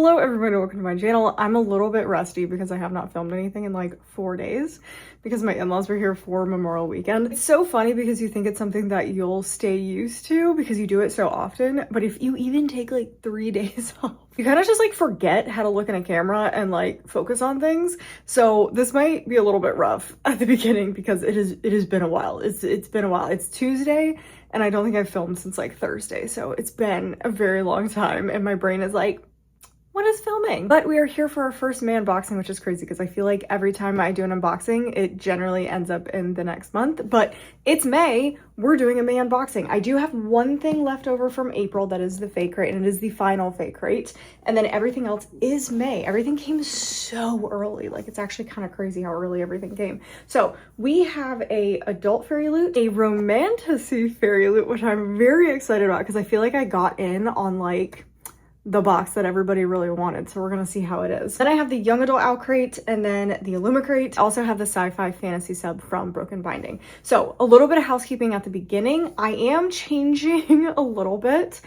Hello everybody, welcome to my channel. I'm a little bit rusty because I have not filmed anything in like 4 days because my in-laws were here for Memorial Weekend. It's so funny because you think it's something that you'll stay used to because you do it so often, but if you even take like 3 days off, you kind of just like forget how to look in a camera and like focus on things. So this might be a little bit rough at the beginning because it has been a while. It's been a while. It's Tuesday and I don't think I've filmed since like Thursday. So it's been a very long time and my brain is like, what is filming? But we are here for our first May unboxing, which is crazy because I feel like every time I do an unboxing, it generally ends up in the next month. But it's May, we're doing a May unboxing. I do have one thing left over from April that is the Fairyloot, and it is the final Fairyloot. And then everything else is May. Everything came so early. Like, it's actually kind of crazy how early everything came. So we have a adult Fairyloot, a Romantasy Fairyloot, which I'm very excited about because I feel like I got in on like the box that everybody really wanted, so we're gonna see how it is. Then I have the young adult Owlcrate and then the Illumicrate. I also have the sci-fi fantasy sub from Broken Binding. So a little bit of housekeeping at the beginning. I am changing a little bit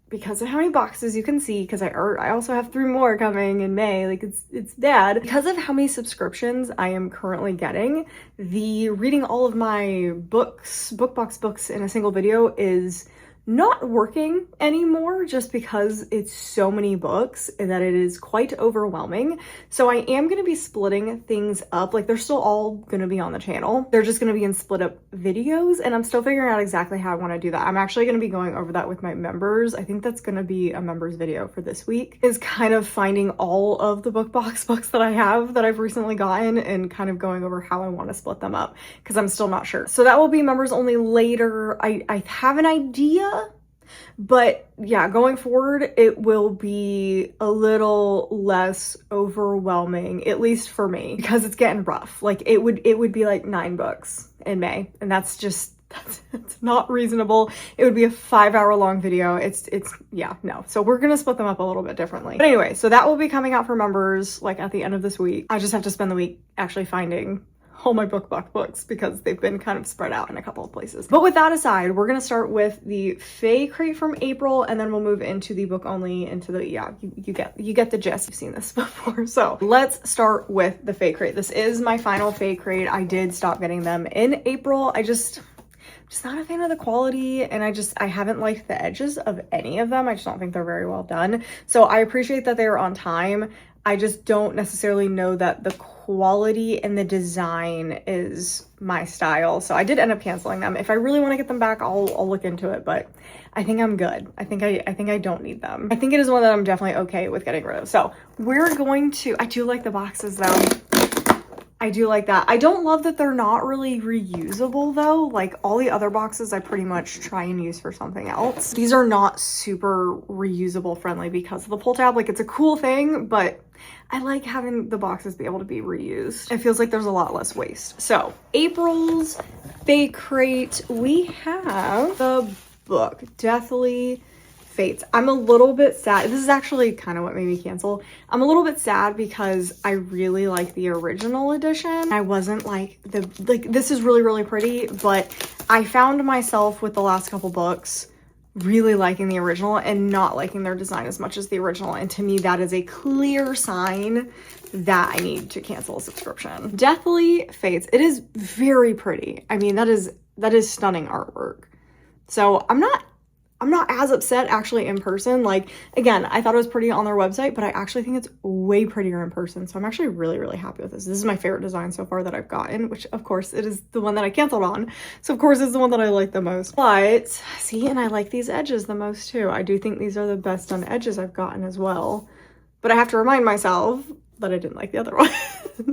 because of how many boxes you can see, because I also have 3 more coming in May. Like, it's bad. Because of how many subscriptions I am currently getting, the reading all of my books, BookBox books in a single video is not working anymore just because it's so many books and that it is quite overwhelming. So I am going to be splitting things up. Like, they're still all going to be on the channel. They're just going to be in split up videos, and I'm still figuring out exactly how I want to do that. I'm actually going to be going over that with my members. I think that's going to be a members video for this week, is kind of finding all of the BookBox books that I have that I've recently gotten and kind of going over how I want to split them up because I'm still not sure. So that will be members only later. I have an idea, but yeah, going forward, it will be a little less overwhelming, at least for me, because it's getting rough. Like, it would be like 9 books in May, and that's not reasonable. It would be a 5-hour long video. Yeah, no. So we're gonna split them up a little bit differently. But anyway, so that will be coming out for members like at the end of this week. I just have to spend the week actually finding all my BookBox books because they've been kind of spread out in a couple of places. But with that aside, we're gonna start with the Fairyloot from April, and then we'll move into the book only, into the, yeah, you get the gist. You've seen this before. So let's start with the Fairyloot. This is my final Fairyloot. I did stop getting them in April. Just not a fan of the quality, and I haven't liked the edges of any of them. I just don't think they're very well done. So I appreciate that they are on time. I just don't necessarily know that the quality and the design is my style. So I did end up canceling them. If I really want to get them back, I'll look into it, but I think I'm good. I think I don't need them. I think it is one that I'm definitely okay with getting rid of. So we're going to, I do like the boxes though. I do like that. I don't love that they're not really reusable though. Like, all the other boxes I pretty much try and use for something else. These are not super reusable friendly because of the pull tab. Like, it's a cool thing, but I like having the boxes be able to be reused. It feels like there's a lot less waste. So April's Fairyloot, we have the book Deathly Fates. I'm a little bit sad. This is actually kind of what made me cancel. I'm a little bit sad because I really like the original edition. I wasn't like this is really, really pretty, but I found myself with the last couple books really liking the original and not liking their design as much as the original. And to me, that is a clear sign that I need to cancel a subscription. Deathly Fates. It is very pretty. I mean, that is stunning artwork. So I'm not as upset actually in person. Like, again, I thought it was pretty on their website, but I actually think it's way prettier in person. So I'm actually really, really happy with this. This is my favorite design so far that I've gotten, which of course it is the one that I canceled on. So of course it's the one that I like the most. But see, and I like these edges the most too. I do think these are the best done edges I've gotten as well. But I have to remind myself that I didn't like the other one.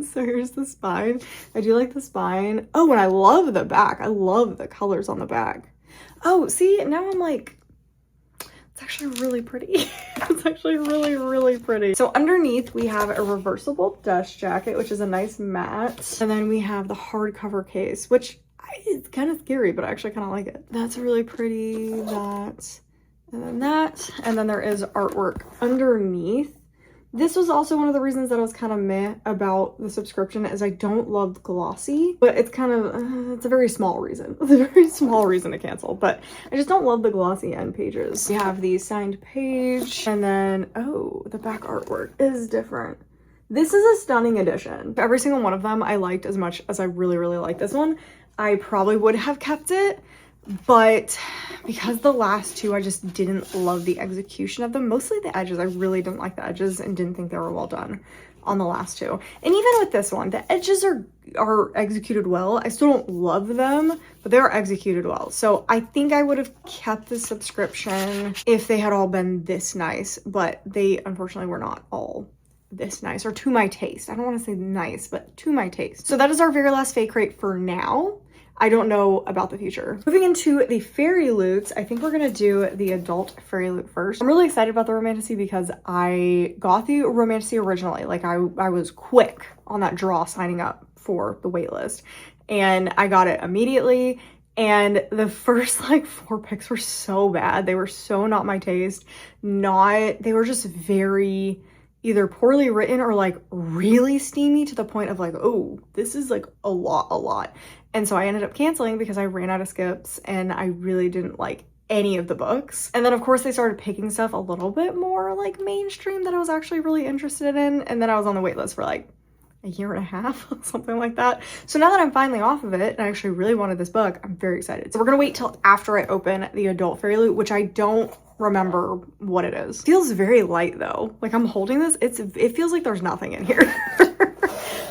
So here's the spine. I do like the spine. Oh, and I love the back. I love the colors on the back. Oh, see, now I'm like, it's actually really pretty. It's actually really, really pretty. So underneath we have a reversible dust jacket, which is a nice matte. And then we have the hardcover case, which it's kind of scary, but I actually kind of like it. That's really pretty, that, and then that. And then there is artwork underneath. This was also one of the reasons that I was kind of meh about the subscription, is I don't love glossy, but it's kind of, it's a very small reason. It's a very small reason to cancel, but I just don't love the glossy end pages. We have the signed page, and then, oh, the back artwork is different. This is a stunning edition. Every single one of them I liked as much as I really, really like this one. I probably would have kept it, but because the last two, I just didn't love the execution of them. Mostly the edges. I really didn't like the edges and didn't think they were well done on the last two. And even with this one, the edges are executed well. I still don't love them, but they are executed well. So I think I would have kept the subscription if they had all been this nice, but they unfortunately were not all this nice, or to my taste. I don't want to say nice, but to my taste. So that is our very last Fairycrate for now. I don't know about the future. Moving into the Fairyloots, I think we're gonna do the adult Fairyloot first. I'm really excited about the Romantasy because I got the Romantasy originally. Like I was quick on that draw signing up for the waitlist, and I got it immediately. And the first like 4 picks were so bad. They were so not my taste. They were just very either poorly written or like really steamy to the point of like, oh, this is like a lot. And so I ended up canceling because I ran out of skips and I really didn't like any of the books. And then of course they started picking stuff a little bit more like mainstream that I was actually really interested in. And then I was on the wait list for like a year and a half, something like that. So now that I'm finally off of it and I actually really wanted this book, I'm very excited. So we're gonna wait till after I open the adult Fairyloot, which I don't remember what it is. Feels very light though. Like I'm holding this, it feels like there's nothing in here.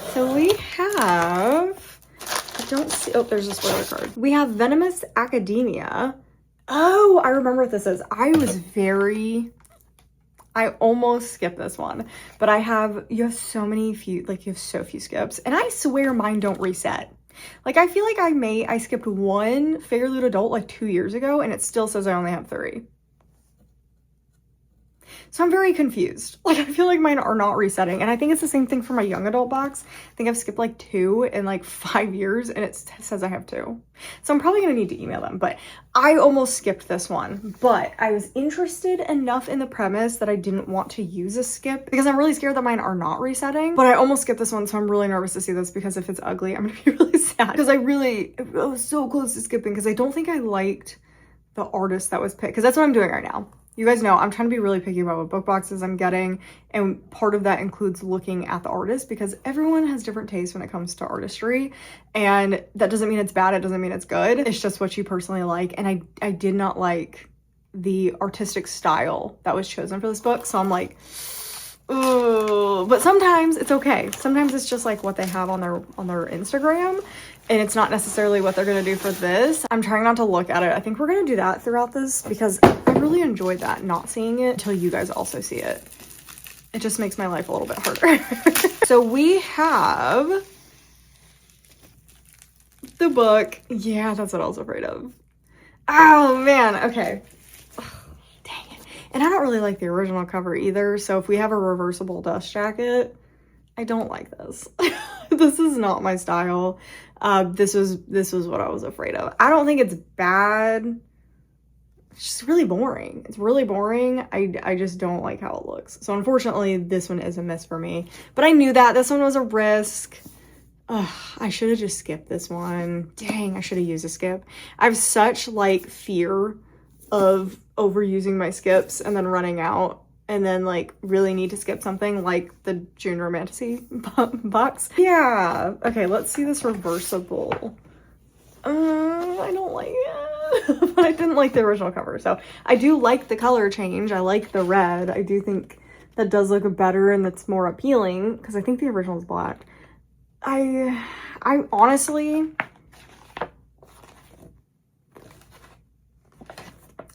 So we have, I don't see, oh, there's a spoiler card. We have Venomous Academia. Oh, I remember what this is. I almost skipped this one, but you have so few skips, and I swear mine don't reset. Like I feel like I skipped one Fairyloot adult like 2 years ago and it still says I only have 3. So I'm very confused. Like I feel like mine are not resetting, and I think it's the same thing for my young adult box. I think I've skipped like 2 in like 5 years and it says I have 2. So I'm probably gonna need to email them, but I almost skipped this one. But I was interested enough in the premise that I didn't want to use a skip because I'm really scared that mine are not resetting. But I almost skipped this one, so I'm really nervous to see this because if it's ugly, I'm gonna be really sad. Because I was so close to skipping because I don't think I liked the artist that was picked, because that's what I'm doing right now. You guys know I'm trying to be really picky about what book boxes I'm getting, and part of that includes looking at the artist because everyone has different tastes when it comes to artistry, and that doesn't mean it's bad, it doesn't mean it's good, it's just what you personally like. And I did not like the artistic style that was chosen for this book, so I'm like, ooh. But sometimes it's okay. Sometimes it's just like what they have on their Instagram, and it's not necessarily what they're gonna do for this. I'm trying not to look at it. I think we're gonna do that throughout this because I really enjoyed that, not seeing it until you guys also see it. It just makes my life a little bit harder. So we have the book. Yeah, that's what I was afraid of. Oh man, okay. Dang it. And I don't really like the original cover either, so if we have a reversible dust jacket, I don't like this. This is not my style. This was what I was afraid of. I don't think it's bad. It's just really boring. It's really boring. I just don't like how it looks. So unfortunately, this one is a miss for me. But I knew that. This one was a risk. Ugh, I should have just skipped this one. Dang, I should have used a skip. I have such like fear of overusing my skips and then running out and then like really need to skip something like the June Romantasy box. Yeah. Okay, let's see this reversible. I don't like it. But I didn't like the original cover. So I do like the color change. I like the red. I do think that does look better and that's more appealing because I think the original is black. I honestly,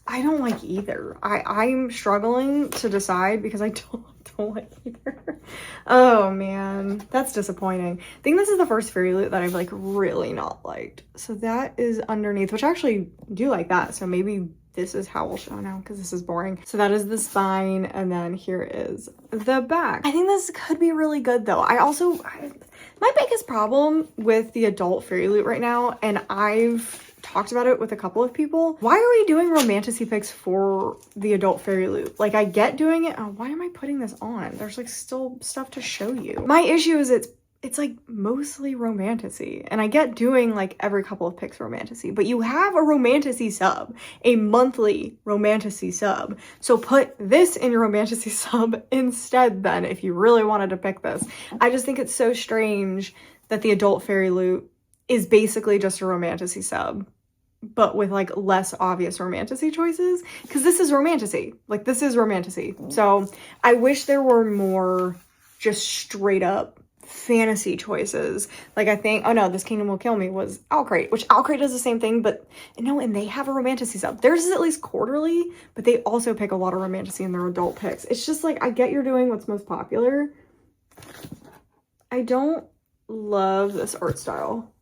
I don't like either. I'm struggling to decide because I don't like either. Oh man, that's disappointing. I think this is the first Fairyloot that I've like really not liked. So that is underneath, which I actually do like that. So maybe this is how we'll show now because this is boring. So that is the spine, and then here is the back. I think this could be really good though. My biggest problem with the adult Fairyloot right now, and I've talked about it with a couple of people. Why are we doing Romantasy picks for the adult Fairyloot? Like, I get doing it. Oh, why am I putting this on? There's like still stuff to show you. My issue is it's like mostly Romantasy, and I get doing like every couple of picks Romantasy, but you have a Romantasy sub, a monthly Romantasy sub. So put this in your Romantasy sub instead then if you really wanted to pick this. I just think it's so strange that the adult Fairyloot is basically just a Romantasy sub, but with like less obvious Romantasy choices, because this is Romantasy. Like, this is Romantasy. So I wish there were more just straight up fantasy choices. Like, I think, oh no, This Kingdom Will Kill Me was Owlcrate, which Owlcrate does the same thing, but no, and they have a Romantasy sub. Theirs is at least quarterly, but they also pick a lot of Romantasy in their adult picks. It's just like, I get you're doing what's most popular. I don't love this art style.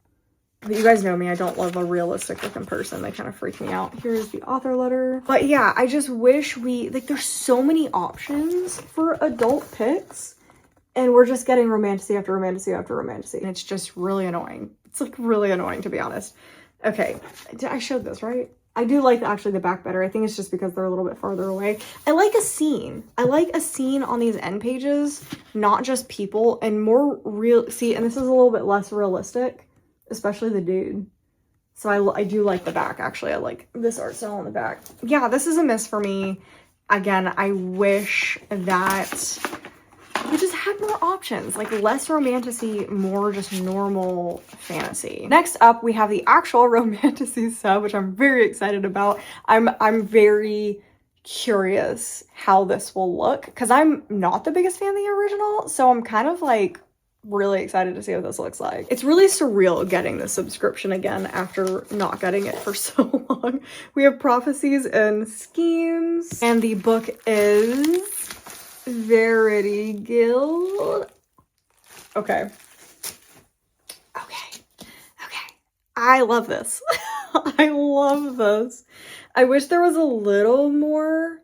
But you guys know me, I don't love a realistic looking person. They kind of freak me out. Here's the author letter. But yeah, I just wish like, there's so many options for adult picks, and we're just getting Romantasy after Romantasy after Romantasy. And it's just really annoying. It's like really annoying, to be honest. Okay, I showed this, right? I do like actually the back better. I think it's just because they're a little bit farther away. I like a scene. I like a scene on these end pages, not just people, and more real. See, and this is a little bit less realistic, especially the dude. So I do like the back, actually. I like this art style on the back. Yeah, this is a miss for me. Again, I wish that we just had more options, like less Romantasy, more just normal fantasy. Next up, we have the actual Romantasy sub, which I'm very excited about. I'm very curious how this will look, because I'm not the biggest fan of the original, so I'm kind of like really excited to see what this looks like. It's really surreal getting this subscription again after not getting it for so long. We have Prophecies and Schemes, and the book is Verity Guild. Okay. I love this. I love this. I wish there was a little more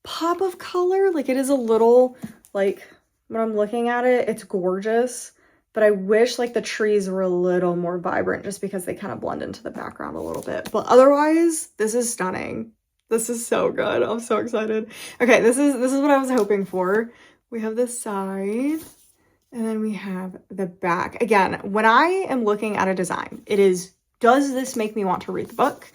pop of color. Like, it is a little, like, when I'm looking at it, it's gorgeous, but I wish like the trees were a little more vibrant just because they kind of blend into the background a little bit. But otherwise, this is stunning. This is so good. I'm so excited. Okay, this is what I was hoping for. We have this side, and then we have the back. Again, when I am looking at a design, it is, does this make me want to read the book?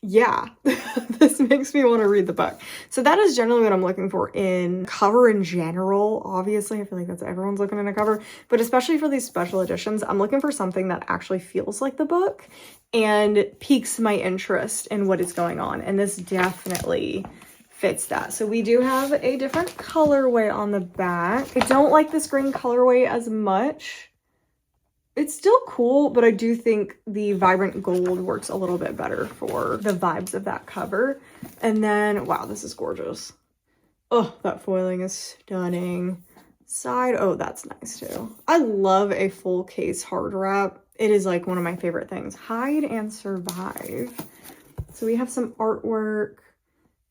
Yeah, this makes me want to read the book. So that is generally what I'm looking for in cover in general. Obviously, I feel like that's what everyone's looking in a cover, but especially for these special editions, I'm looking for something that actually feels like the book and piques my interest in what is going on. And this definitely fits that. So we do have a different colorway on the back. I don't like this green colorway as much. It's still cool, but I do think the vibrant gold works a little bit better for the vibes of that cover. And then, wow, this is gorgeous. Oh, that foiling is stunning. Side, oh, that's nice too. I love a full case hard wrap. It is like one of my favorite things. Hide and Survive. So we have some artwork.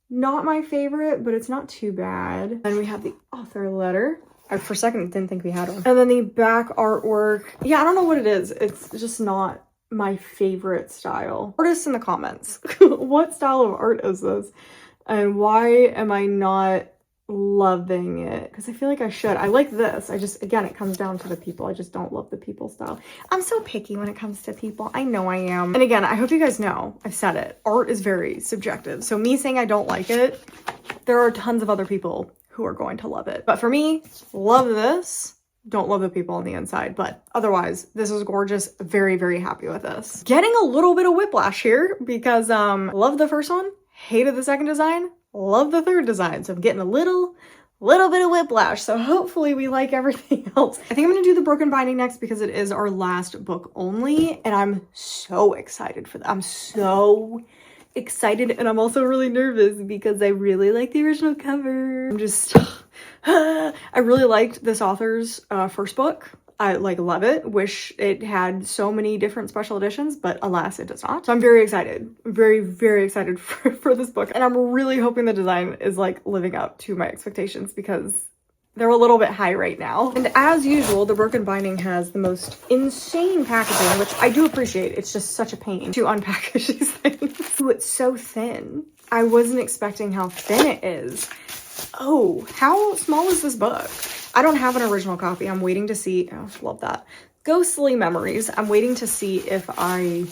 Not my favorite, but it's not too bad. And we have the author letter. I, for a second, didn't think we had one. And then the back artwork. Yeah, I don't know what it is. It's just not my favorite style. Artists in the comments. What style of art is this? And why am I not loving it? Because I feel like I should. I like this. I just, again, it comes down to the people. I just don't love the people style. I'm so picky when it comes to people. I know I am. And again, I hope you guys know, I've said it. Art is very subjective. So me saying I don't like it, there are tons of other people who are going to love it. But for me, love this. Don't love the people on the inside, but otherwise, this is gorgeous. Very, very happy with this. Getting a little bit of whiplash here because love the first one, hated the second design, love the third design. So I'm getting a little bit of whiplash. So hopefully we like everything else. I think I'm gonna do the Broken Binding next because it is our last book only, and I'm so excited for that. I'm so excited, and I'm also really nervous because I really like the original cover. I'm just I really liked this author's first book. I like love it. Wish it had so many different special editions, but alas, it does not. So I'm very excited. Very, very excited for this book, and I'm really hoping the design is like living up to my expectations because they're a little bit high right now. And as usual, the broken binding has the most insane packaging, which I do appreciate. It's just such a pain to unpackage these things. Ooh, it's so thin. I wasn't expecting how thin it is. Oh, how small is this book? I don't have an original copy. I'm waiting to see. Oh, love that. Ghostly Memories. I'm waiting to see if I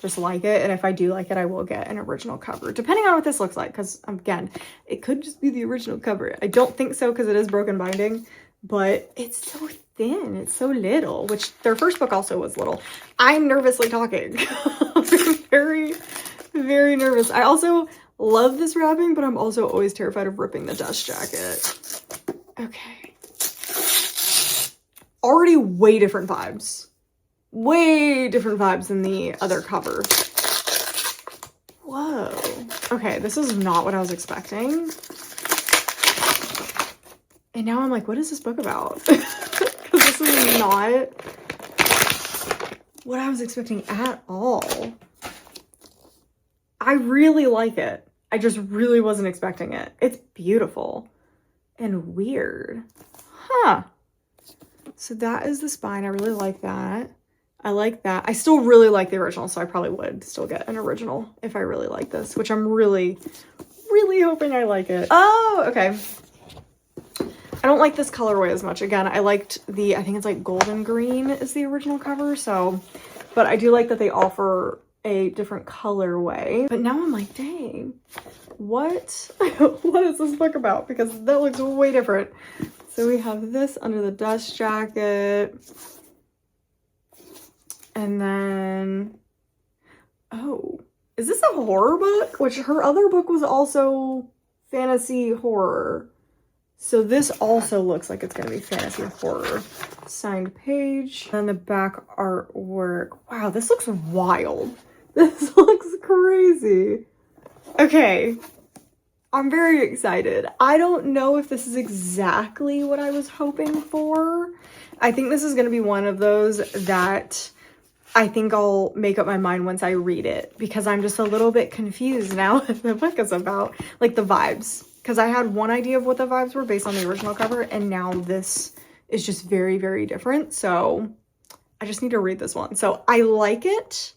just like it, and if I do like it, I will get an original cover, depending on what this looks like, because again, it could just be the original cover. I don't think so, because it is broken binding, but it's so thin, it's so little, which their first book also was little. I'm nervously talking. I'm very, very nervous. I also love this wrapping, but I'm also always terrified of ripping the dust jacket. Okay. Already way different vibes. Way different vibes than the other cover. Whoa. Okay, this is not what I was expecting. And now I'm like, what is this book about? Because this is not what I was expecting at all. I really like it. I just really wasn't expecting it. It's beautiful and weird. Huh. So that is the spine. I really like that. I like that. I still really like the original, so I probably would still get an original if I really like this, which I'm really, really hoping I like it. Oh, okay. I don't like this colorway as much. Again, I liked the, I think it's like golden green is the original cover, so, but I do like that they offer a different colorway. But now I'm like, dang, what? What is this book about? Because that looks way different. So we have this under the dust jacket. And then, oh, is this a horror book? Which her other book was also fantasy horror. So this also looks like it's going to be fantasy horror. Signed page. And the back artwork. Wow, this looks wild. This looks crazy. Okay. I'm very excited. I don't know if this is exactly what I was hoping for. I think this is going to be one of those that I think I'll make up my mind once I read it, because I'm just a little bit confused now what the book is about, like the vibes. Because I had one idea of what the vibes were based on the original cover, and now this is just very, very different. So I just need to read this one. So I like it,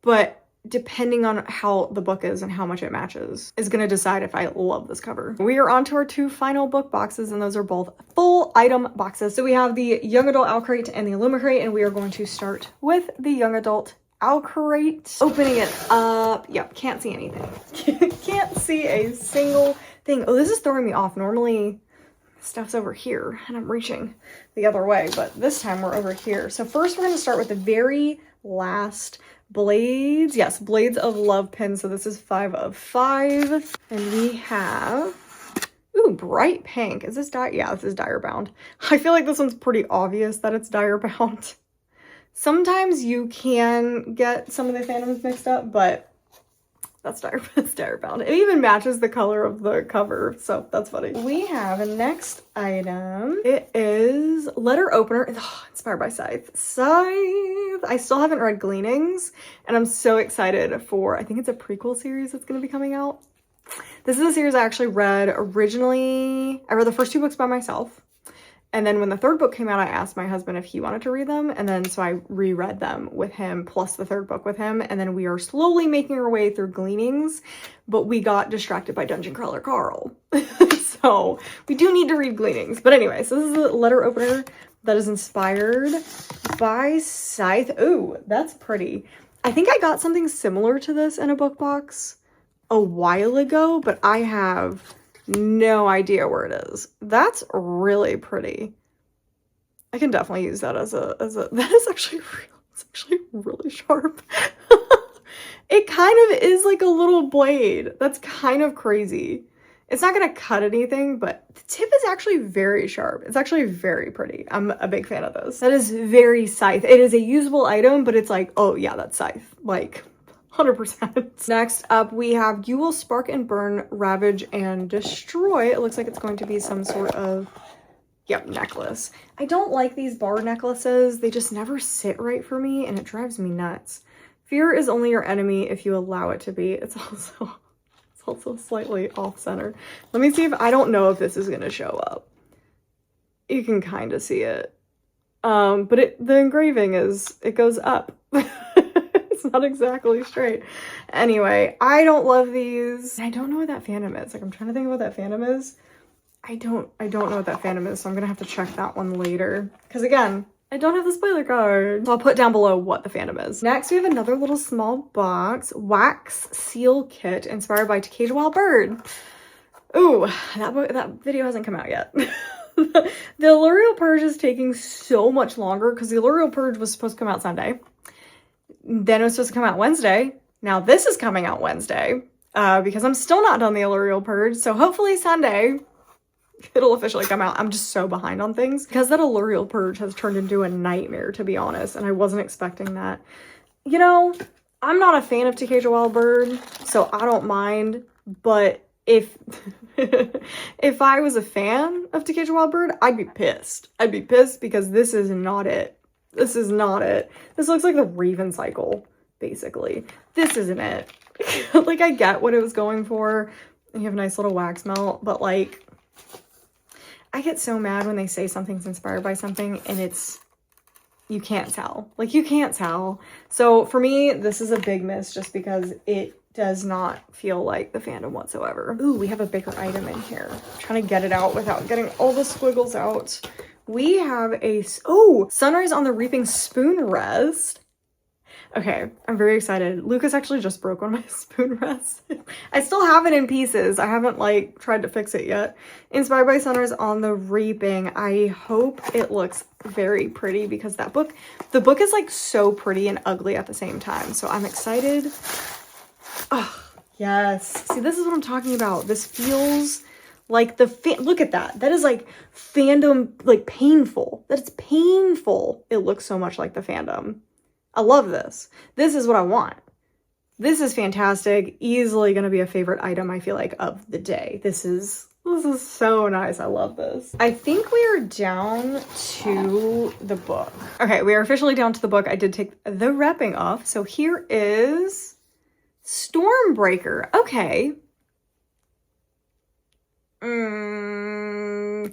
but depending on how the book is and how much it matches is going to decide if I love this cover. We are on to our two final book boxes, and those are both full item boxes. So we have the young adult Owlcrate and the Illumicrate, and we are going to start with the young adult Owlcrate. Opening it up. Yep, can't see anything. Can't see a single thing. Oh, this is throwing me off. Normally stuff's over here and I'm reaching the other way, but this time we're over here. So first we're going to start with the very last Blades. Yes, Blades of Love pin. So this is 5 of 5. And we have, ooh, bright pink. Is this yeah, this is dire bound. I feel like this one's pretty obvious that it's dire bound. Sometimes you can get some of the fandoms mixed up, but that's dire bound. It even matches the color of the cover, so that's funny. We have a next item. It is letter opener. Oh, inspired by Scythe. Scythe. I still haven't read Gleanings, and I'm so excited for, I think it's a prequel series that's going to be coming out. This is a series I actually read originally. I read the first 2 books by myself. And then when the 3rd book came out, I asked my husband if he wanted to read them. And then so I reread them with him, plus the 3rd book with him. And then we are slowly making our way through Gleanings, but we got distracted by Dungeon Crawler Carl. So we do need to read Gleanings. But anyway, so this is a letter opener that is inspired by Scythe. Ooh, that's pretty. I think I got something similar to this in a book box a while ago, but I have no idea where it is. That's really pretty. I can definitely use that as a that is actually real. It's actually really sharp. It kind of is like a little blade. That's kind of crazy. It's not gonna cut anything, but the tip is actually very sharp. It's actually very pretty. I'm a big fan of those. That is very Scythe. It is a usable item, but it's like, oh yeah, that's Scythe. Like 100%. Next up, we have You Will Spark and Burn, Ravage and Destroy. It looks like it's going to be some sort of, yep, necklace. I don't like these bar necklaces. They just never sit right for me, and it drives me nuts. Fear is only your enemy if you allow it to be. It's also slightly off center. Let me see if, I don't know if this is going to show up. You can kind of see it. But the engraving it goes up. It's not exactly straight. Anyway, I don't love these. I don't know what that fandom is. Like, I'm trying to think of what that fandom is. I don't know what that fandom is, so I'm gonna have to check that one later. Because again, I don't have the spoiler card. So I'll put down below what the fandom is. Next, we have another little small box. Wax seal kit inspired by To Cage a Wild Bird. Ooh, that video hasn't come out yet. The Illumicrate Purge is taking so much longer because the Illumicrate Purge was supposed to come out Sunday. Then it was supposed to come out Wednesday. Now this is coming out Wednesday because I'm still not done the Illumicrate Purge. So hopefully Sunday it'll officially come out. I'm just so behind on things because that Illumicrate Purge has turned into a nightmare, to be honest. And I wasn't expecting that. You know, I'm not a fan of To Cage a Wild Bird, so I don't mind. But if I was a fan of To Cage a Wild Bird, I'd be pissed. I'd be pissed because this is not it. This is not it. This looks like the Raven cycle, basically. This isn't it. Like, I get what it was going for. You have a nice little wax melt, but like, I get so mad when they say something's inspired by something and you can't tell. Like, you can't tell. So for me, this is a big miss just because it does not feel like the fandom whatsoever. Ooh, we have a bigger item in here. I'm trying to get it out without getting all the squiggles out. We have Sunrise on the Reaping Spoon Rest. Okay, I'm very excited. Lucas actually just broke one of my spoon rests. I still have it in pieces. I haven't like tried to fix it yet. Inspired by Sunrise on the Reaping. I hope it looks very pretty because the book is like so pretty and ugly at the same time. So I'm excited. Oh, yes. See, this is what I'm talking about. This feels like look at that. That is like fandom, like painful. That's painful. It looks so much like the fandom. I love this. This is what I want. This is fantastic. Easily going to be a favorite item, I feel like, of the day. This is so nice. I love this. I think we are down to the book. Okay, we are officially down to the book. I did take the wrapping off. So here is Stormbreaker. Okay. I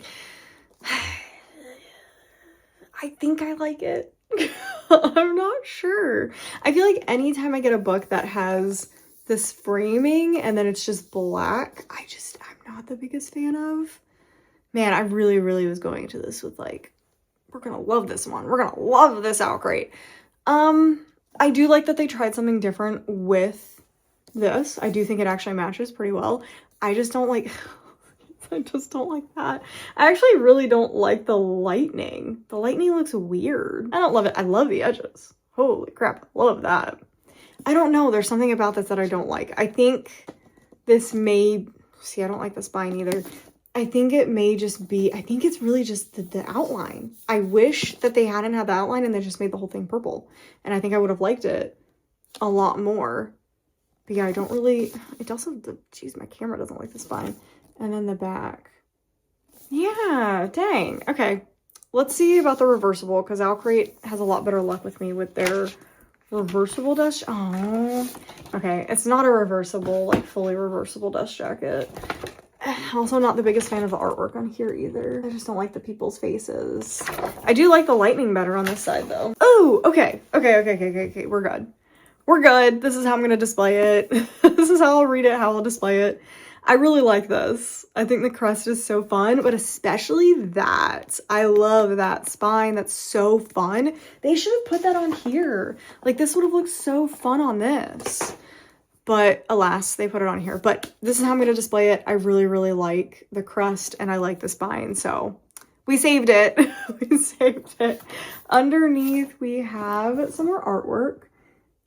think I like it. I'm not sure. I feel like anytime I get a book that has this framing and then it's just black, I'm not the biggest fan of. Man, I really was going into this with like, we're gonna love this one. We're gonna love this Owlcrate. I do like that they tried something different with this. I do think it actually matches pretty well. I just don't like that. I actually really don't like the lightning. The lightning looks weird. I don't love it. I love the edges. Holy crap. I love that. I don't know. There's something about this that I don't like. I think this may... See, I don't like the spine either. I think it may just be... I think it's really just the outline. I wish that they hadn't had the outline and they just made the whole thing purple. And I think I would have liked it a lot more. But yeah, I don't really... It also... Jeez, my camera doesn't like the spine. And then the back. Yeah, dang. Okay, let's see about the reversible, because Owlcrate has a lot better luck with me with their reversible dust. Oh, okay. It's not a reversible, like fully reversible dust jacket. Also not the biggest fan of the artwork on here either. I just don't like the people's faces. I do like the lightning better on this side though. Oh, okay. Okay. We're good. We're good. This is how I'm going to display it. This is how I'll read it, how I'll display it. I really like this. I think the crest is so fun, but especially that. I love that spine. That's so fun. They should have put that on here. Like, this would have looked so fun on this. But alas, they put it on here. But this is how I'm going to display it. I really like the crest and I like the spine. So we saved it. We saved it. Underneath, we have some more artwork.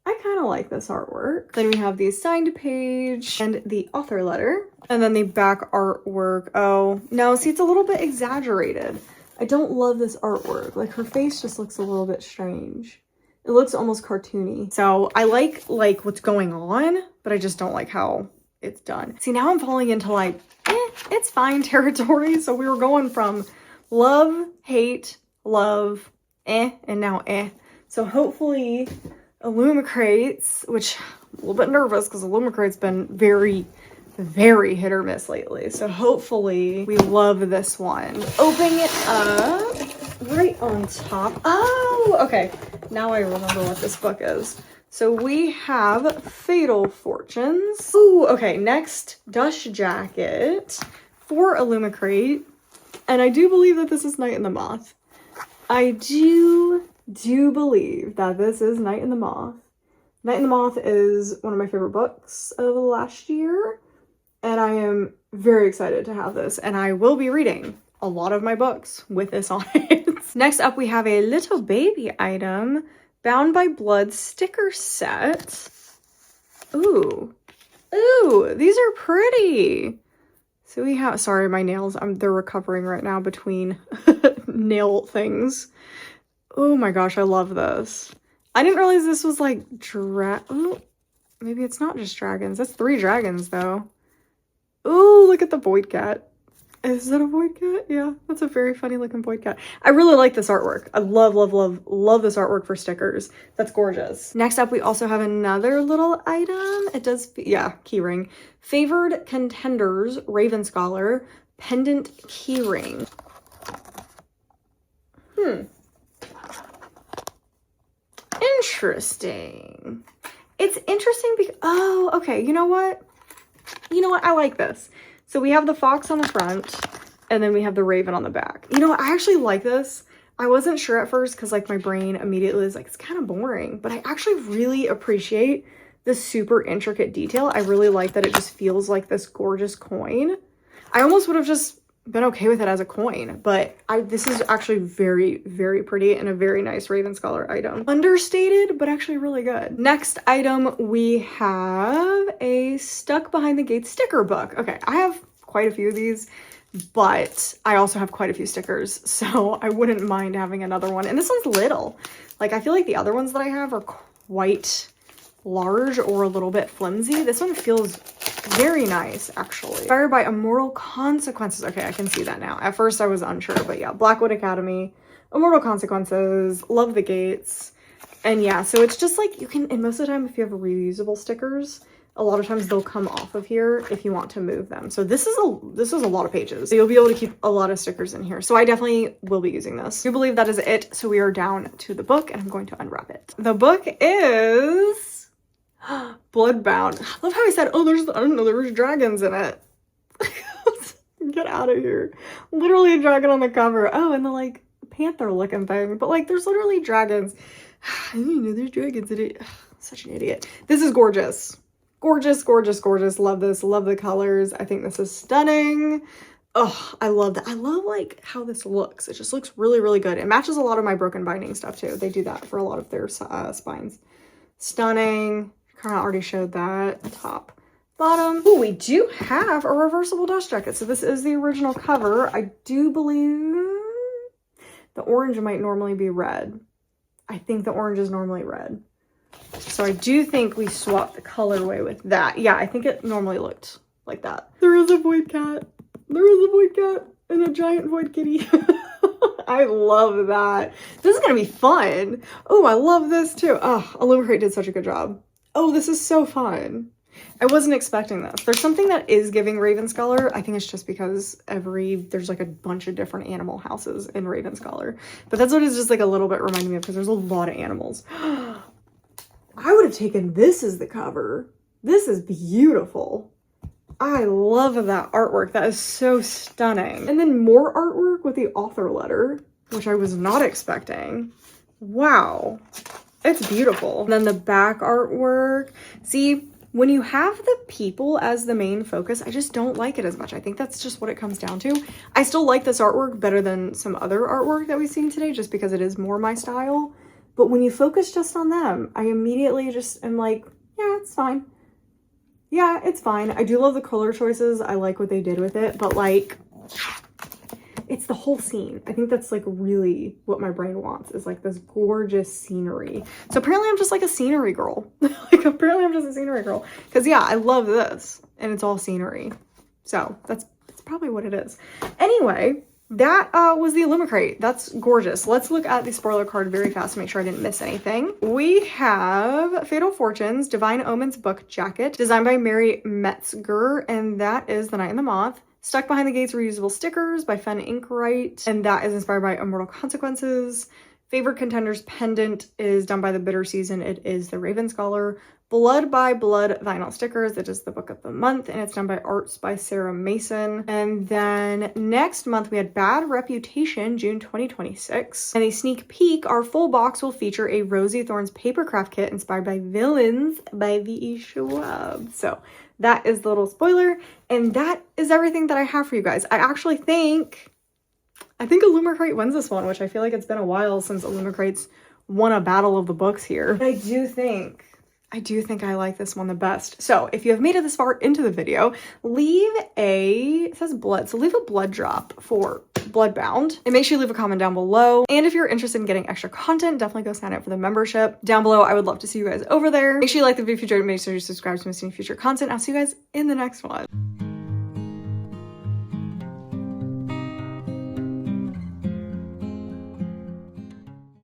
I kind of like this artwork. Then we have the assigned page and the author letter. And then the back artwork. Oh, no, see, it's a little bit exaggerated. I don't love this artwork. Like, her face just looks a little bit strange. It looks almost cartoony. So I like what's going on, but I just don't like how it's done. See, now I'm falling into like, it's fine territory. So we were going from love, hate, love, and now So hopefully Illumicrates, which I'm a little bit nervous because Illumicrate's been very very hit or miss lately. So hopefully we love this one. Opening it up right on top. Oh, okay. Now I remember what this book is. So we have Fatal Fortunes. Ooh, okay. Next, Dust Jacket for Illumicrate. And I do believe that this is Night in the Moth. I do believe that this is Night in the Moth. Night in the Moth is one of my favorite books of last year, and I am very excited to have this, and I will be reading a lot of my books with this on it. Next up, we have a little baby item, Bound by Blood sticker set. Ooh, these are pretty. So we have, sorry, my nails, they're recovering right now between nail things. Oh my gosh, I love this. I didn't realize this was like oh, maybe it's not just dragons. That's 3 dragons though. Oh, look at the void cat. Is that a void cat? Yeah, that's a very funny looking void cat. I really like this artwork. I love this artwork for stickers. That's gorgeous. Next up, we also have another little item. It does, yeah, keyring. Favored Contenders, Raven Scholar, Pendant Keyring. Interesting. It's interesting because, oh, okay, you know what? I like this. So we have the fox on the front, and then we have the raven on the back. You know what? I actually like this. I wasn't sure at first because like my brain immediately was like, it's kind of boring, but I actually really appreciate the super intricate detail. I really like that it just feels like this gorgeous coin. I almost would have just been okay with it as a coin, but this is actually very, very pretty and a very nice Raven Scholar item. Understated, but actually really good. Next item, we have a Stuck Behind the Gates sticker book. Okay, I have quite a few of these, but I also have quite a few stickers, so I wouldn't mind having another one. And this one's little. Like, I feel like the other ones that I have are quite large or a little bit flimsy. This one feels very nice, actually. Inspired by Immortal Consequences. Okay, I can see that now. At first I was unsure, but yeah, Blackwood Academy, Immortal Consequences, Love the Gates. And yeah, so it's just like you can, and most of the time if you have reusable stickers, a lot of times they'll come off of here if you want to move them. So this is a lot of pages. So you'll be able to keep a lot of stickers in here. So I definitely will be using this. I believe that is it. So we are down to the book and I'm going to unwrap it. The book is Bloodbound. I love how I said, oh, I don't know, there was dragons in it. Get out of here. Literally a dragon on the cover. Oh, and the like panther looking thing. But like there's literally dragons. I didn't know there's dragons in it. Such an idiot. This is gorgeous. Gorgeous, gorgeous, gorgeous. Love this. Love the colors. I think this is stunning. Oh, I love that. I love like how this looks. It just looks really, really good. It matches a lot of my Broken Binding stuff too. They do that for a lot of their spines. Stunning. Kind of already showed that. Top, bottom. Oh, we do have a reversible dust jacket. So this is the original cover. I do believe the orange might normally be red. I think the orange is normally red. So I do think we swapped the colorway with that. Yeah, I think it normally looked like that. There is a void cat. There is a void cat and a giant void kitty. I love that. This is going to be fun. Oh, I love this too. Oh, Illumicrate did such a good job. Oh, this is so fun. I wasn't expecting this. There's something that is giving Raven Scholar. I think it's just because there's like a bunch of different animal houses in Raven Scholar. But that's what it's just like a little bit reminding me of because there's a lot of animals. I would have taken this as the cover. This is beautiful. I love that artwork. That is so stunning. And then more artwork with the author letter, which I was not expecting. Wow. It's beautiful. And then the back artwork. See, when you have the people as the main focus, I just don't like it as much. I think that's just what it comes down to. I still like this artwork better than some other artwork that we've seen today, just because it is more my style. But when you focus just on them, I immediately just am like, yeah, it's fine. Yeah, it's fine. I do love the color choices. I like what they did with it, but like, it's the whole scene. I think that's like really what my brain wants, is like this gorgeous scenery. So apparently I'm just like a scenery girl. Like apparently I'm just a scenery girl. Cause yeah, I love this and it's all scenery. So that's probably what it is. Anyway, that was the Illumicrate. That's gorgeous. Let's look at the spoiler card very fast to make sure I didn't miss anything. We have Fatal Fortunes, Divine Omens book jacket, designed by Mary Metzger, and that is The Night and the Moth. Stuck Behind the Gates reusable stickers by Owlcrate, and that is inspired by Immortal Consequences. Favorite Contenders pendant is done by The Bitter Season. It is the Raven Scholar. Blood by Blood vinyl stickers. It is the book of the month, and it's done by Arts by Sarah Mason. And then next month we had Bad Reputation, June 2026. And a sneak peek, our full box will feature a Rosie Thorns papercraft kit inspired by Villains by V.E. Schwab. So that is the little spoiler, and that is everything that I have for you guys. I actually think Illumicrate wins this one, which I feel like it's been a while since Illumicrate's won a battle of the books here. But I do think I like this one the best. So if you have made it this far into the video, it says blood, so leave a blood drop for Bloodbound, and make sure you leave a comment down below. And if you're interested in getting extra content, definitely go sign up for the membership down below. I would love to see you guys over there. Make sure you like the video if you enjoyed it. Make sure you subscribe to miss any future content. I'll see you guys in the next one.